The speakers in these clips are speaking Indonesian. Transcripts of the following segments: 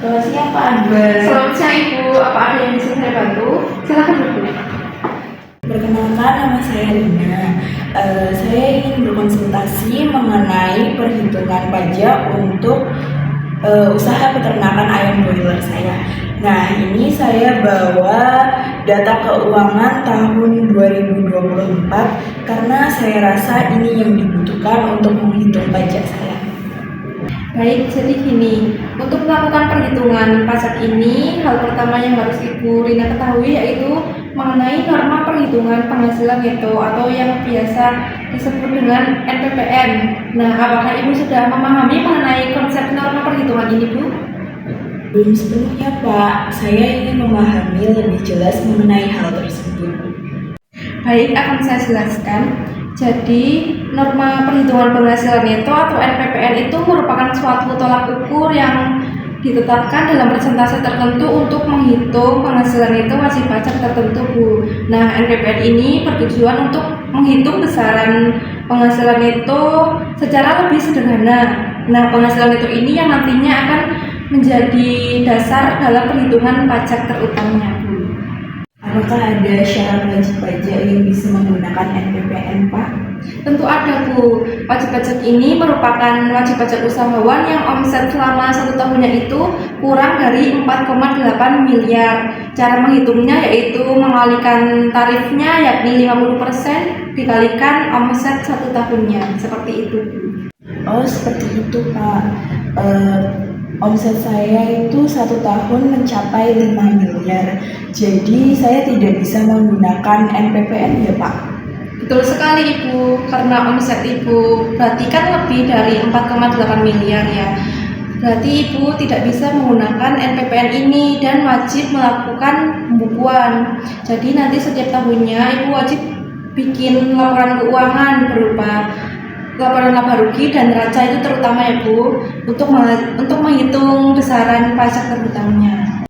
Selamat siang Pak Akbar. Selamat siang Ibu, apa ada yang bisa saya bantu? Silakan duduk. Perkenalkan, nama saya Rina. Saya ingin berkonsultasi mengenai perhitungan pajak untuk usaha peternakan ayam broiler saya. Nah, ini saya bawa data keuangan tahun 2024 karena saya rasa ini yang dibutuhkan untuk menghitung pajak saya. Baik, jadi gini, untuk melakukan perhitungan pajak ini, hal pertama yang harus Ibu Rina ketahui yaitu mengenai norma perhitungan penghasilan neto atau yang biasa disebut dengan NPPN. Nah, apakah Ibu sudah memahami mengenai konsep norma perhitungan ini, Bu? Belum sepenuhnya Pak, saya ingin memahami lebih jelas mengenai hal tersebut. Baik, akan saya jelaskan. Jadi, norma perhitungan penghasilan neto atau NPPN itu merupakan suatu tolak ukur yang ditetapkan dalam persentase tertentu untuk menghitung penghasilan neto wajib pajak tertentu, Bu. Nah, NPPN ini bertujuan untuk menghitung besaran penghasilan neto secara lebih sederhana. Nah, penghasilan neto ini yang nantinya akan menjadi dasar dalam perhitungan pajak terutamanya, Bu. Apakah ada syarat wajib pajak yang bisa menggunakan NPPN, Pak? Tentu ada, Bu. Wajib pajak ini merupakan wajib pajak usahawan yang omset selama 1 tahunnya itu kurang dari 4,8 miliar. Cara menghitungnya yaitu mengalikan tarifnya yakni 50% dikalikan omset 1 tahunnya. Seperti itu, Bu. Oh, seperti itu, Pak. Omset saya itu 1 tahun mencapai 5 miliar. Jadi saya tidak bisa menggunakan NPPN ya, Pak? Betul sekali, Ibu. Karena omset Ibu berarti kan lebih dari 4,8 miliar ya. Berarti Ibu tidak bisa menggunakan NPPN ini dan wajib melakukan pembukuan. Jadi nanti setiap tahunnya Ibu wajib bikin laporan keuangan berupa laporan laba rugi dan neraca itu terutama ya, Bu, untuk menghitung besaran pajak terutamanya.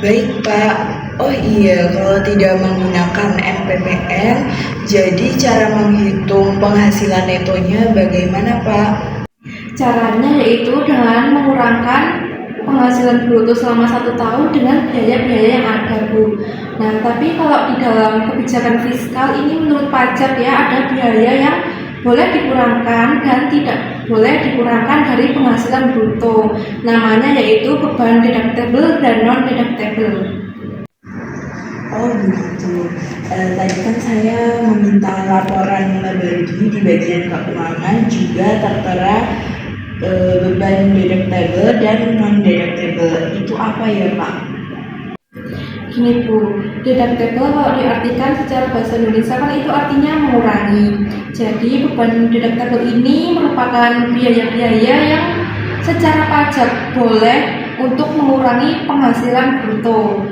Baik, Pak. Oh iya, kalau tidak menggunakan NPPN, jadi cara menghitung penghasilan netonya bagaimana, Pak? Caranya yaitu dengan mengurangkan penghasilan bruto selama 1 tahun dengan biaya-biaya yang ada, Bu. Nah, tapi kalau di dalam kebijakan fiskal ini menurut pajak ya ada biaya yang boleh dikurangkan dan tidak boleh dikurangkan dari penghasilan bruto. Namanya yaitu beban deductible dan non-deductible. Oh begitu. Tadi kan saya meminta laporan laba rugi di bagian keuangan juga tertera beban deductible dan non-deductible. Itu apa ya, Pak? Gini, Bu, deductible kalau diartikan secara bahasa Indonesia kan itu artinya mengurangi. Jadi beban deductible ini merupakan biaya-biaya yang secara pajak boleh untuk mengurangi penghasilan bruto.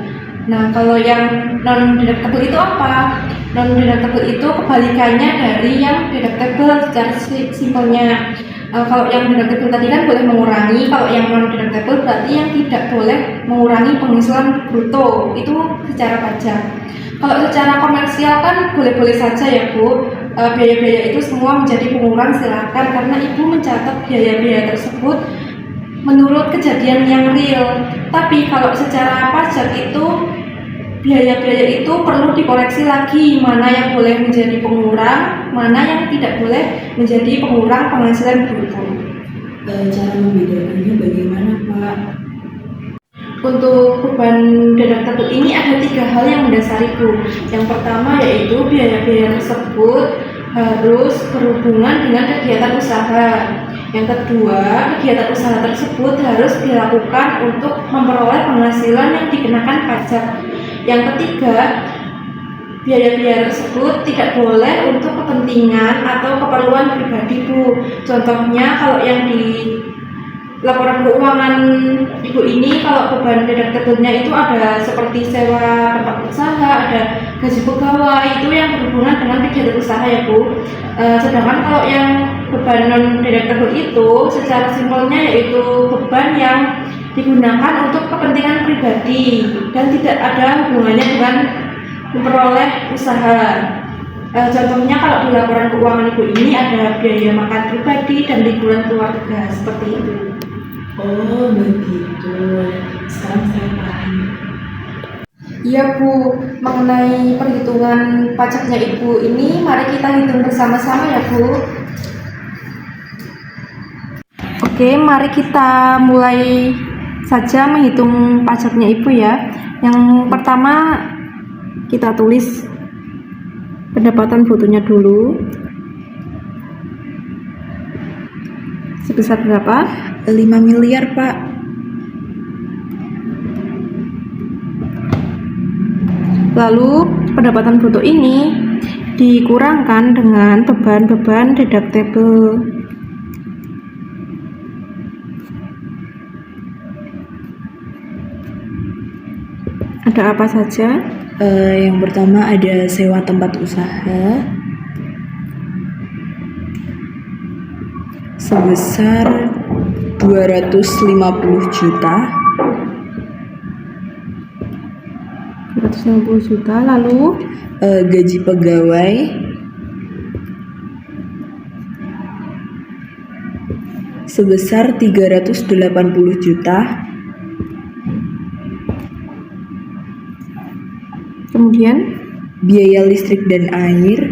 Nah, kalau yang non-deductible itu apa? Non-deductible itu kebalikannya dari yang deductible secara simpelnya. Kalau yang deductible tadi kan boleh mengurangi, kalau yang non-deductible berarti yang tidak boleh mengurangi penghasilan bruto, itu secara pajak. Kalau secara komersial kan boleh-boleh saja ya, Bu, biaya-biaya itu semua menjadi pengurang silakan karena Ibu mencatat biaya-biaya tersebut menurut kejadian yang real. Tapi kalau secara pajak itu biaya-biaya itu perlu dikoreksi lagi, mana yang boleh menjadi pengurang, mana yang tidak boleh menjadi pengurang penghasilan bruto. Cara membedakannya bagaimana, Pak? Untuk beban deductible ini ada 3 hal yang mendasari, Bu. Yang pertama yaitu biaya-biaya tersebut harus berhubungan dengan kegiatan usaha. Yang kedua, kegiatan usaha tersebut harus dilakukan untuk memperoleh penghasilan yang dikenakan pajak. Yang ketiga, biaya-biaya tersebut tidak boleh untuk kepentingan atau keperluan pribadi, Bu. Contohnya kalau yang di laporan keuangan Ibu ini, kalau beban deductible-nya itu ada seperti sewa tempat usaha, ada gaji pegawai, itu yang berhubungan dengan kegiatan usaha ya, Bu. Sedangkan kalau yang beban non-deductible itu secara simpelnya yaitu beban yang digunakan untuk kepentingan pribadi dan tidak ada hubungannya dengan memperoleh usaha. Contohnya kalau di laporan keuangan Ibu ini ada biaya makan pribadi dan liburan keluarga, seperti itu. Oh begitu, sekarang saya paham. Iya Bu, mengenai perhitungan pajaknya Ibu ini mari kita hitung bersama-sama ya Bu. Oke, mari kita mulai saja menghitung pajaknya Ibu ya. Yang pertama kita tulis pendapatan brutonya dulu. Sebesar berapa? 5 miliar Pak. Lalu pendapatan bruto ini dikurangkan dengan beban-beban deductible. Ada apa saja? Yang pertama ada sewa tempat usaha sebesar 250 juta. 250 juta. Lalu Gaji pegawai sebesar 380 juta. kemudian Biaya listrik dan air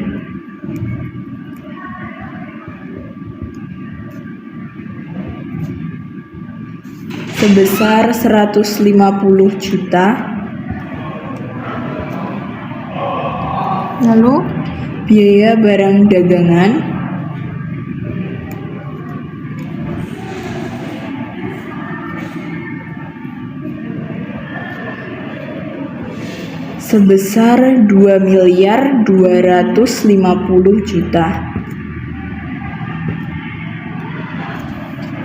sebesar 150 juta. lalu Biaya barang dagangan sebesar 2.250 juta.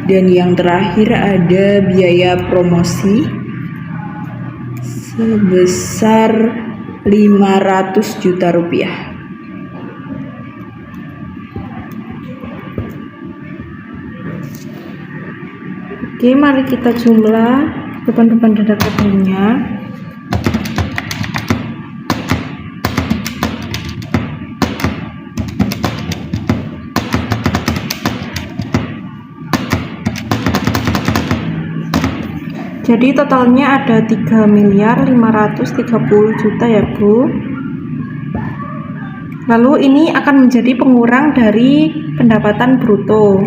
Dan yang terakhir ada biaya promosi sebesar 500 juta rupiah. Oke, mari kita jumlah beban-beban deductible-nya. Jadi totalnya ada 3.530 juta ya Bu. Lalu ini akan menjadi pengurang dari pendapatan bruto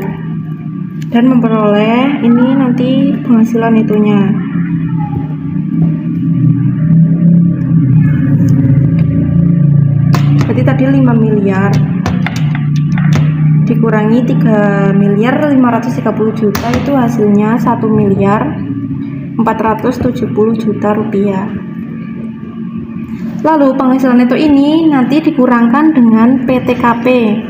dan memperoleh ini nanti penghasilan itunya. Berarti tadi 5 miliar dikurangi 3.530 juta itu hasilnya 1.470 juta rupiah. Lalu penghasilan neto ini nanti dikurangkan dengan PTKP.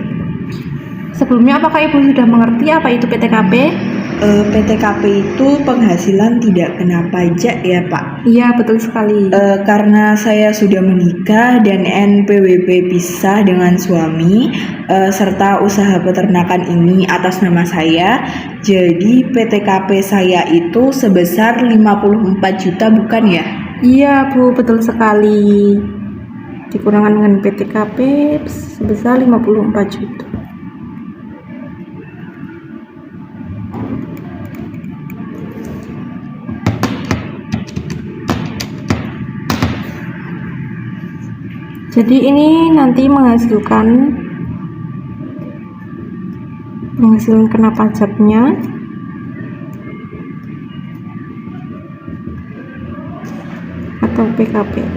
Sebelumnya apakah Ibu sudah mengerti apa itu PTKP? PTKP itu penghasilan tidak kena pajak ya Pak? Iya, betul sekali. Karena saya sudah menikah dan NPWP pisah dengan suami serta usaha peternakan ini atas nama saya, jadi PTKP saya itu sebesar 54 juta bukan ya? Iya Bu, betul sekali. Dikurangkan dengan PTKP sebesar 54 juta. Jadi ini nanti menghasilkan penghasilan kena pajaknya atau PKP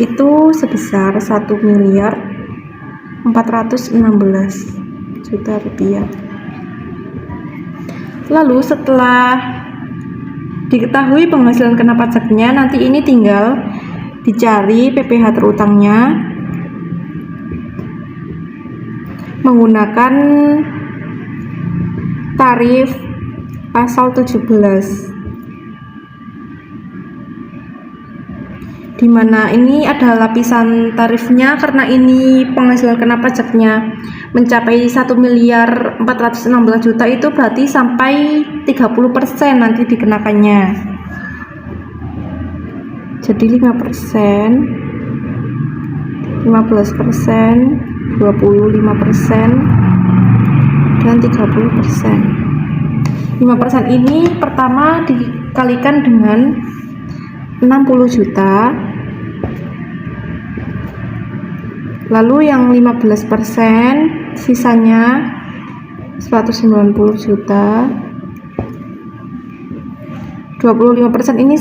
itu sebesar 1.416 juta rupiah. Lalu setelah diketahui penghasilan kena pajaknya, nanti ini tinggal dicari PPh terutangnya menggunakan tarif pasal 17, dimana ini ada lapisan tarifnya. Karena ini penghasilan kena pajaknya mencapai 1.416 juta, itu berarti sampai 30% nanti dikenakannya. Jadi 5%, 15%, 25%, dan 30%. 5% ini pertama dikalikan dengan 60 juta. Lalu yang 15% sisanya 190 juta. 25% ini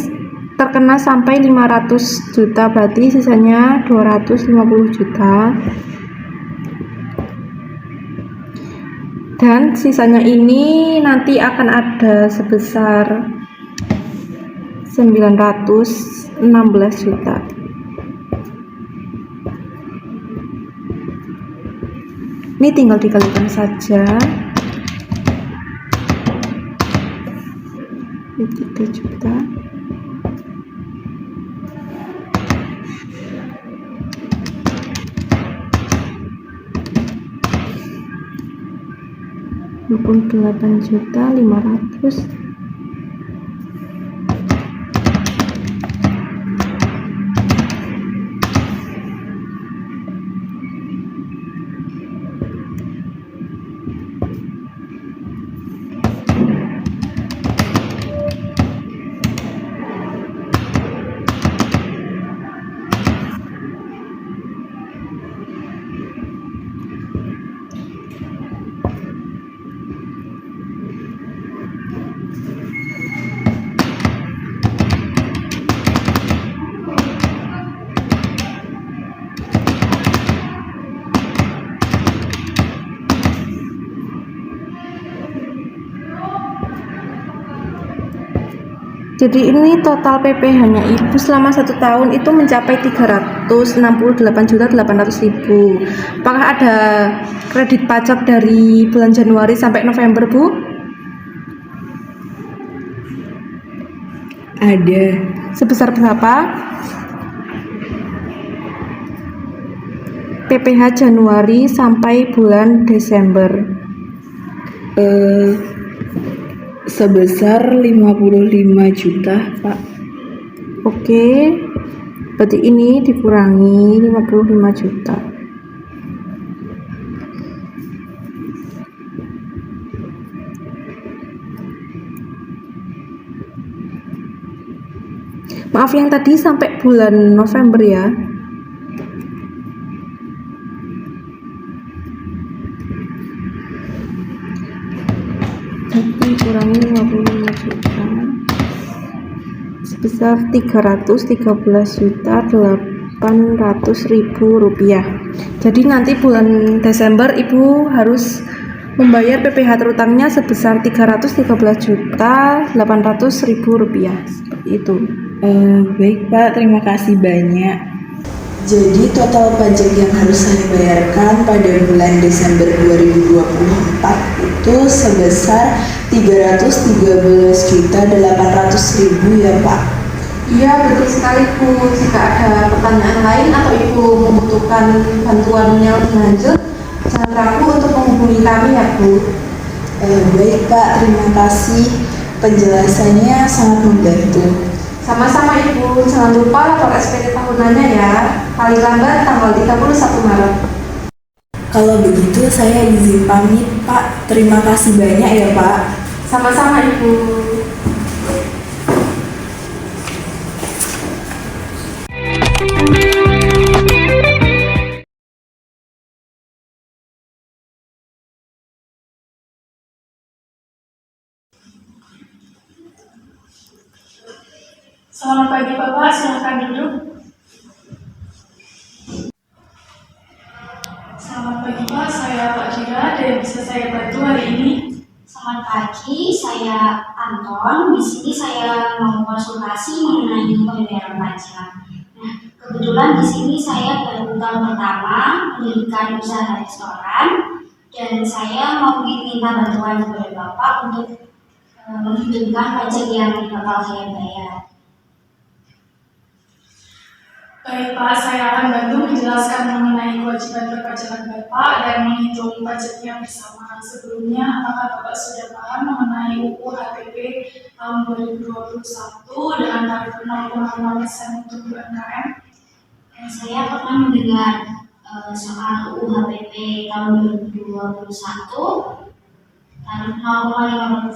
terkena sampai 500 juta, berarti sisanya 250 juta. Dan sisanya ini nanti akan ada sebesar 916 juta. Ini tinggal dikalikan saja. 3 juta. Rp28.500.000. Jadi ini total PPh-nya Ibu selama 1 tahun itu mencapai 368.800.000. Apakah ada kredit pajak dari bulan Januari sampai November, Bu? Ada. Sebesar berapa? PPh Januari sampai bulan Desember. Sebesar 55 juta, Pak. Oke. Berarti ini dikurangi 55 juta. Maaf, yang tadi sampai bulan November ya. Jadi kurangi 55 juta sebesar 313.800.000 rupiah. Jadi nanti bulan Desember Ibu harus membayar PPh terutangnya sebesar 313.800.000 rupiah. Seperti itu. Baik Pak, terima kasih banyak. Jadi total pajak yang harus saya bayarkan pada bulan Desember 2024 itu sebesar 313.800.000 ya Pak. Iya, betul sekali Bu. Jika ada pertanyaan lain atau Ibu membutuhkan bantuan yang lebih lanjut, jangan ragu untuk menghubungi kami ya Bu. Baik Pak, terima kasih. Penjelasannya sangat membantu. Sama-sama Ibu, jangan lupa lapor SPT tahunannya ya, paling lambat tanggal 31 Maret. Kalau begitu saya izin pamit Pak, terima kasih banyak ya Pak. Sama-sama Ibu. Selamat pagi Bapak, silakan duduk. Selamat pagi Pak, saya Pak Jira, ada yang bisa saya bantu hari ini? Selamat pagi, saya Anton. Di sini saya mau konsultasi mengenai pembayaran pajak. Nah, kebetulan di sini saya baru tahun pertama mendirikan usaha restoran dan saya mau minta bantuan kepada Bapak untuk menghitungkan pajak yang bakal saya bayar. Baik Pak, saya akan bantu menjelaskan mengenai kewajiban perpajakan Bapak dan menghitung pajaknya bersama. Sebelumnya, apakah Bapak sudah paham mengenai UU HPP tahun 2021 dengan tarif 0,5% untuk UMKM? Saya pernah mendengar soal UU HPP tahun 2021. dan 0,5%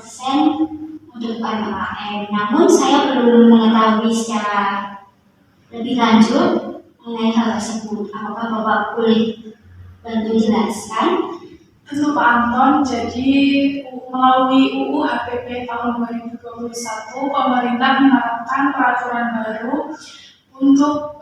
untuk UMKM. Namun saya belum mengetahui secara lebih lanjut mengenai hal tersebut. Apakah Bapak boleh bantu jelaskan? Tentu Pak Anton, jadi melalui UU HPP tahun 2021, pemerintah menerapkan peraturan baru untuk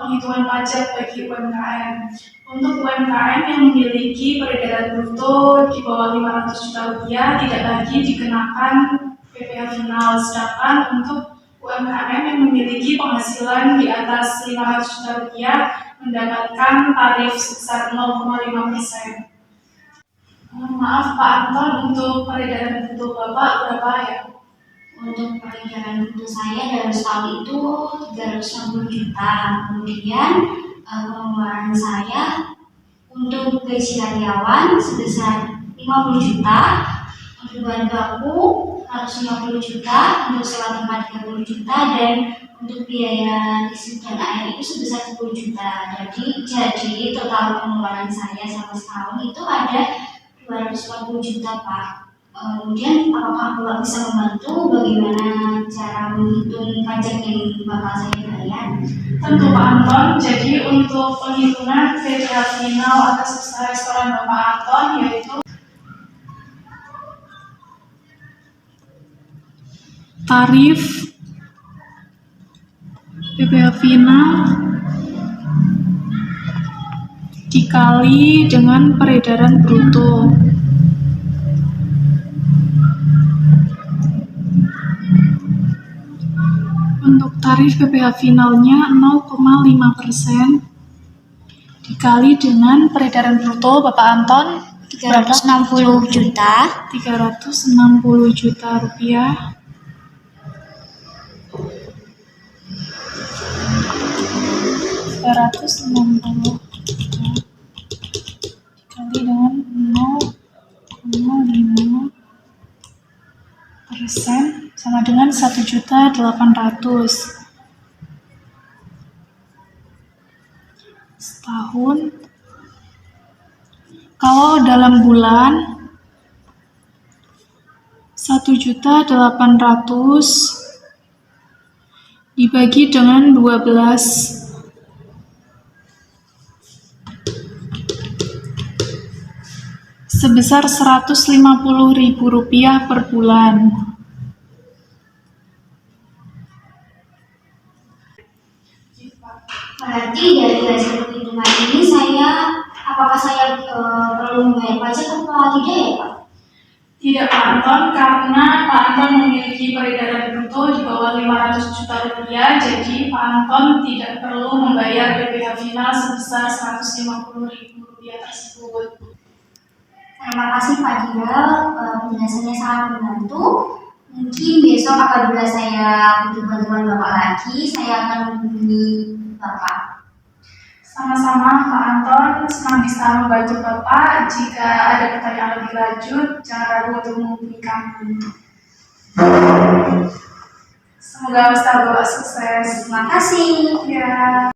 penghitungan pajak bagi UMKM. Untuk UMKM yang memiliki peredaran bruto di bawah 500 juta rupiah tidak lagi dikenakan PPh final, sedangkan untuk UMKM yang memiliki penghasilan di atas 500 juta rupiah mendapatkan tarif sebesar 0,5%. Maaf Pak Anton, untuk peredaran bruto Bapak berapa ya? Untuk peredaran bruto saya dalam setahun itu 360 juta. Kemudian pengeluaran saya untuk gaji karyawan sebesar 50 juta, untuk bahan baku 150 juta, untuk sewa tempat 30 juta, dan untuk biaya listrik dan air itu sebesar 10 juta. Jadi total pengeluaran saya selama setahun itu ada 240 juta Pak. Kemudian apakah Bapak bisa membantu bagaimana cara menghitung pajak yang bakal saya bayar? Tentu Pak Anton, jadi untuk penghitungan PPh final atas usaha restoran Bapak Anton yaitu tarif PPh final dikali dengan peredaran bruto. Untuk tarif PPh finalnya 0,5% dikali dengan peredaran bruto Bapak Anton 360 juta. 360 juta rupiah. Dikali dengan 0,5% sama dengan 1.800.000 setahun. Kalau dalam bulan 1.800.000 dibagi dengan 12 sebesar Rp150.000 per bulan. Berarti dari hasil perhitungan ini apakah saya perlu membayar pajak atau tidak ya Pak? Tidak Pak Anton, karena Pak Anton memiliki peredaran bruto di bawah 500 juta rupiah, jadi Pak Anton tidak perlu membayar PPh final sebesar Rp150.000 tersebut. Terima kasih Pak Giral, penjelasannya sangat membantu. Mungkin besok apabila saya butuh bantuan Bapak lagi, saya akan menghubungi Bapak. Sama-sama Pak Anton, senang bisa membantu Bapak. Jika ada pertanyaan lebih lanjut, jangan ragu untuk menghubungi kami. Semoga usaha Bapak sukses. Terima kasih. Ya.